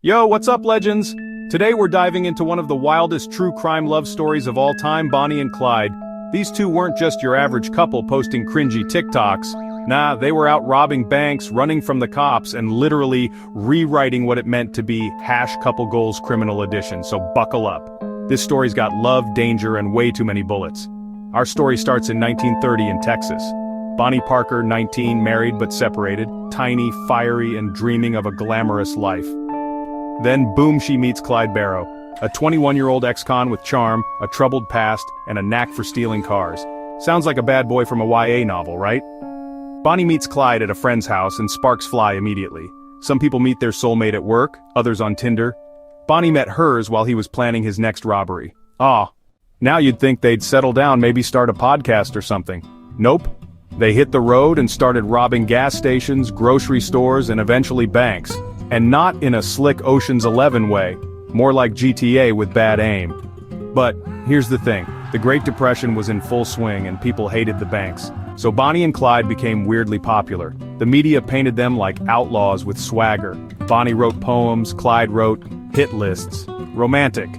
Yo, what's up, legends? Today we're diving into one of the wildest true crime love stories of all time, Bonnie and Clyde. These two weren't just your average couple posting cringy TikToks. Nah, they were out robbing banks, running from the cops, and literally rewriting what it meant to be #couple goals criminal edition, so buckle up. This story's got love, danger, and way too many bullets. Our story starts in 1930 in Texas. Bonnie Parker, 19, married but separated, tiny, fiery, and dreaming of a glamorous life. Then boom, she meets Clyde Barrow, a 21-year-old ex-con with charm, a troubled past, and a knack for stealing cars. Sounds like a bad boy from a YA novel, right? Bonnie meets Clyde at a friend's house and sparks fly immediately. Some people meet their soulmate at work, others on Tinder. Bonnie met hers while he was planning his next robbery. Now you'd think they'd settle down, maybe start a podcast or something. Nope. They hit the road and started robbing gas stations, grocery stores, and eventually banks. And not in a slick Ocean's 11 way, more like GTA with bad aim. But here's the thing, the Great Depression was in full swing and people hated the banks. So Bonnie and Clyde became weirdly popular. The media painted them like outlaws with swagger. Bonnie wrote poems, Clyde wrote hit lists. Romantic.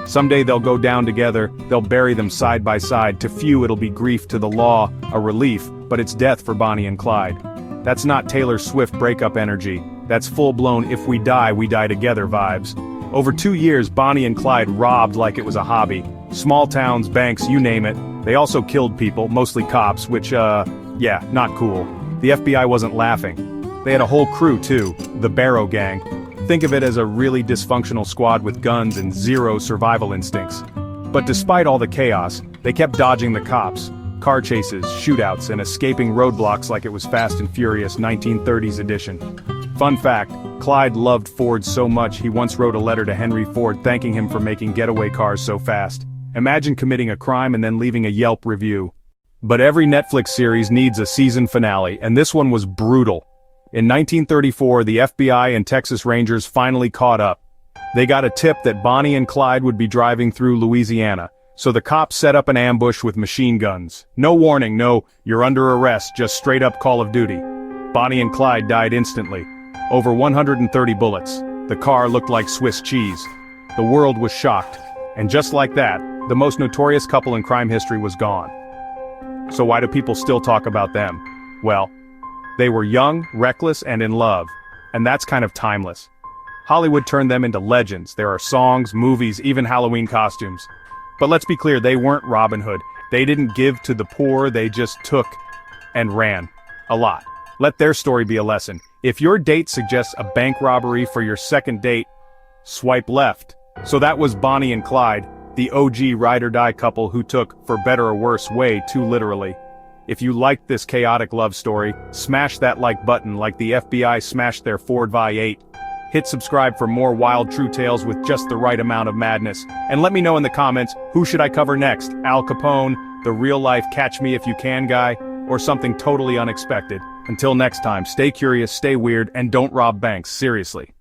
Someday they'll go down together, they'll bury them side by side. To few it'll be grief, to the law, a relief, but it's death for Bonnie and Clyde. That's not Taylor Swift breakup energy. That's full-blown if we die together vibes. Over 2 years, Bonnie and Clyde robbed like it was a hobby. Small towns, banks, you name it. They also killed people, mostly cops, which, yeah, not cool. The FBI wasn't laughing. They had a whole crew, too, the Barrow Gang. Think of it as a really dysfunctional squad with guns and zero survival instincts. But despite all the chaos, they kept dodging the cops. Car chases, shootouts, and escaping roadblocks like it was Fast and Furious 1930s edition. Fun fact, Clyde loved Ford so much he once wrote a letter to Henry Ford thanking him for making getaway cars so fast. Imagine committing a crime and then leaving a Yelp review. But every Netflix series needs a season finale, and this one was brutal. In 1934, the FBI and Texas Rangers finally caught up. They got a tip that Bonnie and Clyde would be driving through Louisiana, so the cops set up an ambush with machine guns. No warning, no, you're under arrest, just straight up Call of Duty. Bonnie and Clyde died instantly. Over 130 bullets. The car looked like Swiss cheese. The world was shocked. And just like that, the most notorious couple in crime history was gone. So why do people still talk about them? Well, they were young, reckless, and in love. And that's kind of timeless. Hollywood turned them into legends. There are songs, movies, even Halloween costumes. But let's be clear, they weren't Robin Hood. They didn't give to the poor, they just took and ran. A lot. Let their story be a lesson. If your date suggests a bank robbery for your second date, swipe left. So that was Bonnie and Clyde, the OG ride-or-die couple who took, for better or worse, way too literally. If you liked this chaotic love story, smash that like button like the FBI smashed their Ford V8. Hit subscribe for more wild true tales with just the right amount of madness. And let me know in the comments, who should I cover next? Al Capone, the real-life catch-me-if-you-can guy, or something totally unexpected? Until next time, stay curious, stay weird, and don't rob banks, seriously.